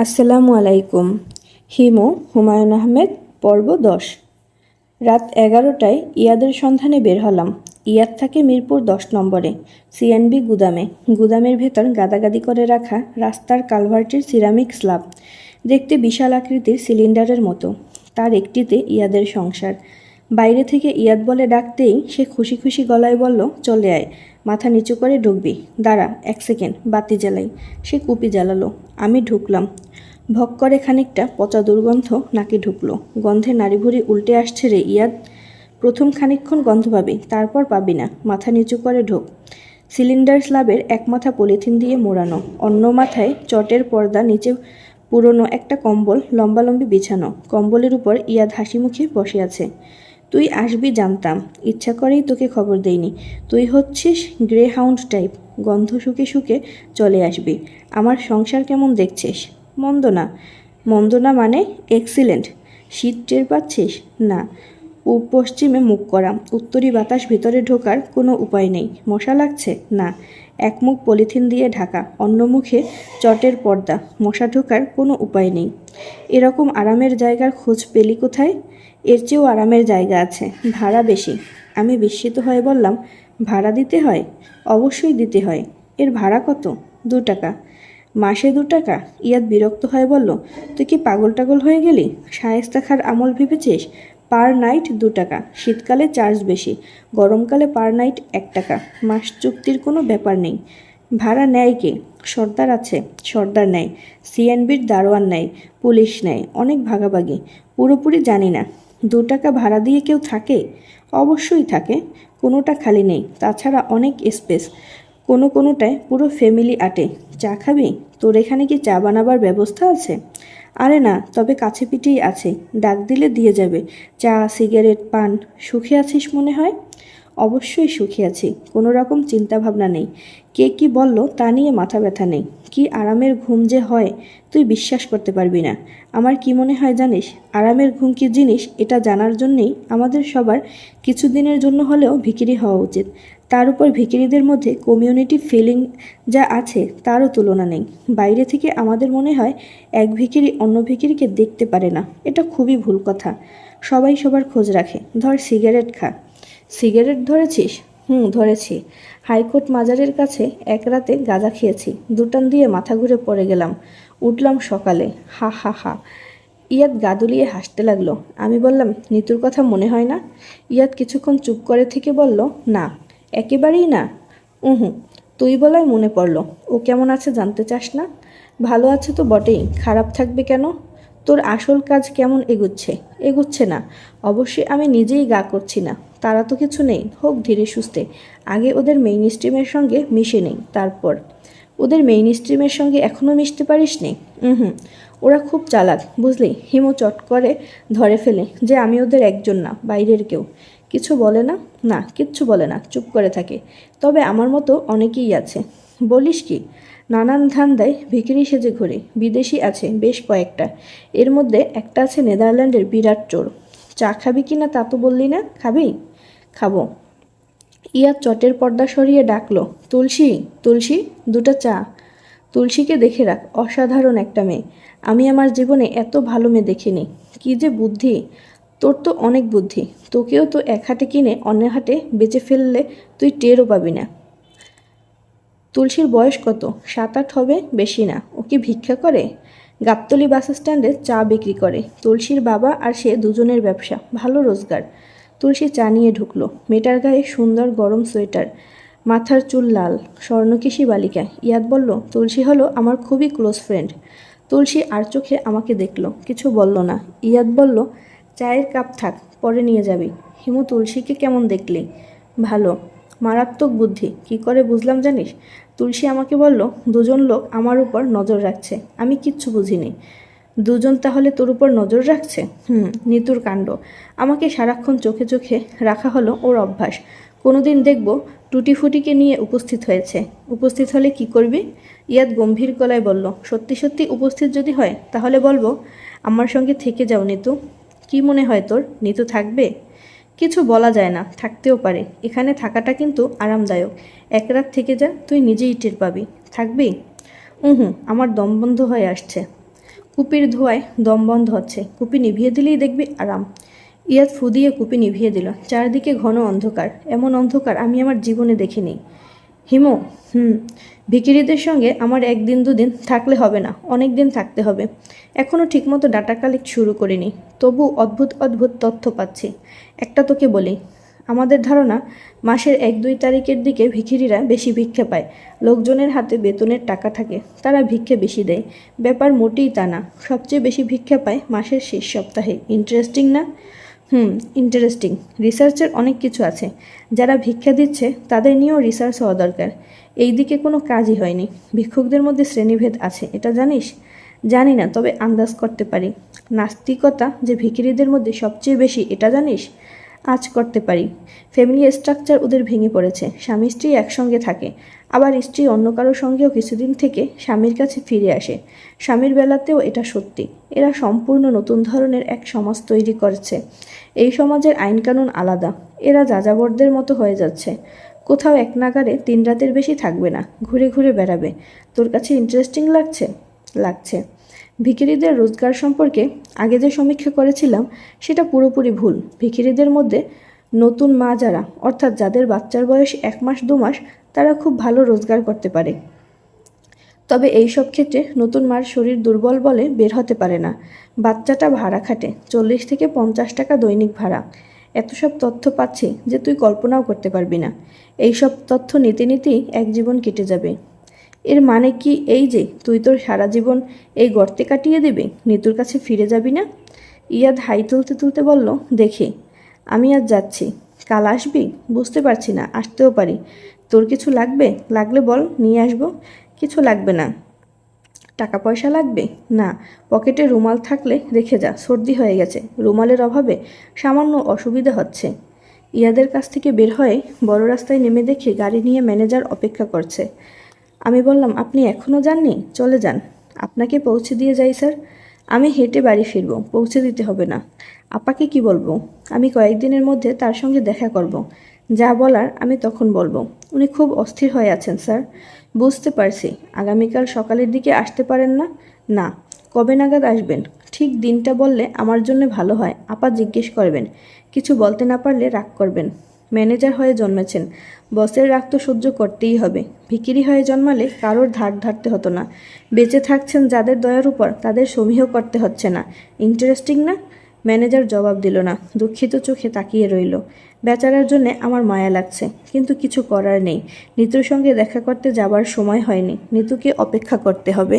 আসসালামু আলাইকুম। হিমু হুমায়ুন আহমেদ, পর্ব 10। রাত 11টায় ইয়াদের সন্ধানে বের হলাম। ইয়াদ থাকে মিরপুর 10 নম্বরে, সিএনবি গুদামে। গুদামের ভেতর গাদাগাদি করে রাখা রাস্তার কালভার্টের সিরামিক স্ল্যাব, দেখতে বিশাল আকৃতির সিলিন্ডারের মতো। তার একটিতে ইয়াদের সংসার। বাইরে থেকে ইয়াদ বলে ডাকতেই সে খুশি খুশি গলায় বলল, চলে আয়, মাথা নিচু করে ঢুকবি। দাঁড়া 1 সেকেন্ড, বাতি জ্বালাই। সে কুপি জ্বালালো। আমি ঢুকলাম। ভক করে খানিকটা পচা দুর্গন্ধ নাকে ঢুকলো। গন্ধে নাড়িভুড়ি উল্টে আসছে রে ইয়াদ। প্রথম খানিকক্ষণ গন্ধ পাবি, তারপর পাবি না। মাথা নিচু করে ঢোক। সিলিন্ডার স্ল্যাবের এক মাথা পলিথিন দিয়ে মোড়ানো, অন্য মাথায় চটের পর্দা, নিচে পুরনো একটা কম্বল লম্বালম্বি বিছানো। কম্বলের উপর ইয়াদ হাসি মুখে বসে আছে। তুই আসবি জানতাম, ইচ্ছা করেই তোকে খবর দেইনি। তুই হচ্ছিস গ্রে হাউন্ড টাইপ, গন্ধ শুকে শুকে চলে আসবি। আমার সংসার কেমন দেখছিস? মন্দ না। মন্দ না মানে? এক্সিলেন্ট। শীত টের পাচ্ছিস? না। পশ্চিমে মুখ করা, উত্তরি বাতাস ভিতরে ঢোকার কোনো উপায় নেই। মশা লাগছে? না। এক মুখ পলিথিন দিয়ে ঢাকা, অন্য মুখে চটের পর্দা, মশা ঢোকার কোনো উপায় নেই। এরকম আরামের জায়গার খোঁজ পেলি কোথায়? এর চেয়েও আরামের জায়গা আছে, ভাড়া বেশি। আমি বিস্মিত হয়ে বললাম, ভাড়া দিতে হয়? অবশ্যই দিতে হয়। এর ভাড়া কত? 2 টাকা। মাসে 2 টাকা? ইয়াদ বিরক্ত হয়ে বলল, তুই কি পাগল টাগল হয়ে গেলি? শায়েস্তা খার আমল ভেবেছিস? পার নাইট 2 টাকা। শীতকালে চার্জ বেশি, গরমকালে পার নাইট 1 টাকা। মাস চুক্তির কোনো ব্যাপার নেই। ভাড়া নেয় কে? সর্দার আছে, সর্দার নেয়। সিএনবির দারোয়ান নেয়, পুলিশ নেয়, অনেক ভাগাভাগি। পুরোপুরি জানি না। 2 টাকা ভাড়া দিয়ে কেউ থাকে? অবশ্যই থাকে, কোনোটা খালি নেই। তাছাড়া অনেক স্পেস, কোনোটায় পুরো ফ্যামিলি আটে। চা খাবি? তোর এখানে কি চা বানাবার ব্যবস্থা আছে? আরে না, তবে কাছে পিঠেই আছে, ডাক দিলে দিয়ে যাবে। চা, সিগারেট, পান। সুখে আছিস মনে হয়? অবশ্যই সুখী আছি, কোনো রকম চিন্তাভাবনা নেই। কে কি বলল তা নিয়ে মাথা ব্যথা নেই। কি আরামের ঘুম যে হয় তুই বিশ্বাস করতে পারবি না। আমার কি মনে হয় জানিস? আরামের ঘুম কি জিনিস এটা জানার জন্যেই আমাদের সবার কিছু দিনের জন্য হলেও ভিখিরি হওয়া উচিত। তার উপর ভিখিরিদের মধ্যে কমিউনিটি ফিলিং যা আছে তারও তুলনা নেই। বাইরে থেকে আমাদের মনে হয় এক ভিখিরি অন্য ভিখিরিকে দেখতে পারে না। এটা খুবই ভুল কথা। সবাই সবার খোঁজ রাখে। ধর সিগারেট খা। সিগারেট ধরেছিস? ধরেছি। হাইকোর্ট মাজারের কাছে এক রাতে গাঁজা খেয়েছি। 2 টান দিয়ে মাথা ঘুরে পড়ে গেলাম। উঠলাম সকালে। হা হা হা। ইয়াদ গাদুলিয়ে হাসতে লাগলো। আমি বললাম, নিতুর কথা মনে হয় না? ইয়াদ কিছুক্ষণ চুপ করে থেকে বলল, না, একেবারেই না। হুঁ। তুই বলায় মনে পড়ল। ও কেমন আছে জানতে চাস না? ভালো আছে তো বটেই, খারাপ থাকবে কেন? তোর আসল কাজ কেমন এগুচ্ছে? এগুচ্ছে না। অবশ্যই আমি নিজেই গা করছি না, তারা তো কিছু নেই, হোক ধীরে সুস্থে। আগে ওদের মেইন স্ট্রিমের সঙ্গে মিশে নেই, তারপর। ওদের মেইন স্ট্রিমের সঙ্গে এখনও মিশতে পারিস নি? হুম। ওরা খুব চালাক, বুঝলি। হিমু চট করে ধরে ফেলে যে আমি ওদের একজন না, বাইরের কেউ। কিছু বলে না? না, কিচ্ছু বলে না, চুপ করে থাকে। তবে আমার মতো অনেকেই আছে। বলিস কি? নানান ধান্দায় ভিখিরি সেজে ঘোরে। বিদেশি আছে বেশ কয়েকটা। এর মধ্যে একটা আছে নেদারল্যান্ডের বিরাট চোর। চা খাবি কি না তা তো বললি না। খাবি? খাবো। ইয়াদ চটের পর্দা সরিয়ে ডাকলো, তুলসী, তুলসী, 2টা চা। তুলসীকে দেখে রাখ, অসাধারণ একটা মেয়ে। আমি আমার জীবনে এত ভালো মেয়ে দেখিনি। কি যে বুদ্ধি! তোর তো অনেক বুদ্ধি। তোকেও তো এক হাটে কিনে অন্য হাটে বেচে ফেললে তুই টেরও পাবি না। তুলসীর বয়স কত? 7-8 হবে, বেশি না। ও কি ভিক্ষা করে? গাবতলী বাস স্ট্যান্ডে চা বিক্রি করে। তুলসীর বাবা আর সে দুজনের ব্যবসা, ভালো রোজগার। তুলসী চা নিয়ে ঢুকলো। মেয়েটার গায়ে সুন্দর গরম সোয়েটার, মাথার চুল লাল, স্বর্ণকেশী বালিকা। ইয়াদ বলল, তুলসী হলো আমার খুবই ক্লোজ ফ্রেন্ড। তুলসী আর চোখে আমাকে দেখলো, কিছু বলল না। ইয়াদ বলল, চায়ের কাপ থাক, পরে নিয়ে যাবি। হিমু, তুলসীকে কেমন দেখলি? ভালো। মারাত্মক বুদ্ধি। কি করে বুঝলাম জানিস? তুলসী আমাকে বলল, 2জন লোক আমার উপর নজর রাখছে। আমি কিচ্ছু বুঝিনি। 2জন তাহলে তোর উপর নজর রাখছে? নিতুর কাণ্ড। আমাকে সারাক্ষণ চোখে চোখে রাখা হলো ওর অভ্যাস। কোনোদিন দেখব টুটিফুটিকে নিয়ে উপস্থিত হয়েছে। উপস্থিত হলে কি করবি? ইয়াদ গম্ভীর গলায় বলল, সত্যি সত্যি উপস্থিত যদি হয় তাহলে বলবো, আমার সঙ্গে থেকে যাও নিতু। কি মনে হয় তোর, নিতু থাকবে? কিছু বলা যায় না, থাকতেও পারে। এখানে থাকাটা কিন্তু আরামদায়ক। 1 রাত থেকে যা, তুই নিজেই টের পাবি। থাকবি? আমার দম বন্ধ হয়ে আসছে। কুপির ধোঁয়ায় দম বন্ধ হচ্ছে। কুপি নিভিয়ে দিলেই দেখবি আরাম। ইয়াদ ফু দিয়ে কুপি নিভিয়ে দিল। চারদিকে ঘন অন্ধকার, এমন অন্ধকার আমি আমার জীবনে দেখিনি। হিমু, ভিখিরিদের সঙ্গে আমার একদিন দুদিন থাকলে হবে না, অনেক দিন থাকতে হবে। এখনও ঠিকমতো ডাটা কালেক্ট শুরু করিনি, তবু অদ্ভুত অদ্ভুত তথ্য পাচ্ছি। একটা তোকে বলি, আমাদের ধারণা মাসের 1-2 তারিখের দিকে ভিখিরিরা বেশি ভিক্ষে পায়। লোকজনের হাতে বেতনের টাকা থাকে, তারা ভিক্ষে বেশি দেয়। ব্যাপার মোটেই তা না, সবচেয়ে বেশি ভিক্ষা পায় মাসের শেষ সপ্তাহে। ইন্টারেস্টিং না? ইন্টারেস্টিং। রিসার্চের অনেক কিছু আছে। যারা ভিক্ষা দিচ্ছে তাদের নিয়েও রিসার্চ হওয়া দরকার। এই দিকে কোনো কাজই হয়নি। ভিক্ষুকদের মধ্যে শ্রেণীভেদ আছে, এটা জানিস? জানি না, তবে আন্দাজ করতে পারি। নাস্তিকতা যে ভিখিরিদের মধ্যে সবচেয়ে বেশি, এটা জানিস? আজ করতে পারি। ফ্যামিলি স্ট্রাকচার ওদের ভেঙে পড়েছে। স্বামী স্ত্রী একসঙ্গে থাকে, আবার স্ত্রী অন্য কারোর সঙ্গেও কিছুদিন থেকে স্বামীর কাছে ফিরে আসে। স্বামীর বেলাতেও এটা সত্যি। এরা সম্পূর্ণ নতুন ধরনের এক সমাজ তৈরি করছে। এই সমাজের আইনকানুন আলাদা। এরা যাযাবরদের মতো হয়ে যাচ্ছে। কোথাও এক নাগারে 3 রাতের বেশি থাকবে না, ঘুরে ঘুরে বেড়াবে। তোর কাছে ইন্টারেস্টিং লাগছে? লাগছে। ভিখিরিদের রোজগার সম্পর্কে আগে যে সমীক্ষা করেছিলাম সেটা পুরোপুরি ভুল। ভিখিরিদের মধ্যে নতুন মা যারা, অর্থাৎ যাদের বাচ্চার বয়স 1 মাস 2 মাস, তারা খুব ভালো রোজগার করতে পারে। তবে এই সব ক্ষেত্রে নতুন মার শরীর দুর্বল বলে বের হতে পারে না। বাচ্চাটা ভাড়া খাটে, 40 থেকে 50 টাকা দৈনিক ভাড়া। এত সব তথ্য পাচ্ছি যে তুই কল্পনাও করতে পারবি না। এই সব তথ্য নিতে নিতেই এক জীবন কেটে যাবে। এর মানে কি এই যে তুই তোর সারা জীবন এই গর্তে কাটিয়ে দিবি? নিতুর কাছে ফিরে যাবি না? ইয়াদ হাই তুলতে তুলতে বলল, দেখি, আমি আজ যাচ্ছি। কাল আসবি? বুঝতে পারছি না, আসতেও পারি। তোর কিছু লাগবে? লাগলে বল, নিয়ে আসবো। কিছু লাগবে না। টাকা পয়সা লাগবে? না। পকেটে রুমাল থাকলে রেখে যা, সর্দি হয়ে গেছে। রুমালের অভাবে সামান্য অসুবিধা হচ্ছে। ইয়াদের কাছ থেকে বের হয়ে বড় রাস্তায় নেমে দেখি গাড়ি নিয়ে ম্যানেজার অপেক্ষা করছে। আমি বললাম, আপনি এখনও যাননি? চলে যান। আপনাকে পৌঁছে দিয়ে যাই স্যার। আমি হেঁটে বাড়ি ফিরব, পৌঁছে দিতে হবে না। আপাকে কি বলবো? আমি কয়েকদিনের মধ্যে তার সঙ্গে দেখা করব। যা বলার আমি তখন বলবো। উনি খুব অস্থির হয়ে আছেন স্যার। বুঝতে পারছি। আগামীকাল সকালের দিকে আসতে পারেন না? না। কবে নাগাদ আসবেন? ঠিক দিনটা বললে আমার জন্য ভালো হয়। আপা জিজ্ঞেস করবেন, কিছু বলতে না পারলে রাগ করবেন। ম্যানেজার হয়ে জন্মেছেন, বসের রাগ তো সহ্য করতেই হবে। ভিখিরি হয়ে জন্মালে কারোর ধার ধারতে হতো না। বেঁচে থাকছেন যাদের দয়ার উপর, তাদের সমীহ করতে হচ্ছে না। ইন্টারেস্টিং না? ম্যানেজার জবাব দিল না, দুঃখিত চোখে তাকিয়ে রইল। বেচারার জন্যে আমার মায়া লাগছে, কিন্তু কিছু করার নেই। নিতুর সঙ্গে দেখা করতে যাবার সময় হয়নি। নিতুকে অপেক্ষা করতে হবে।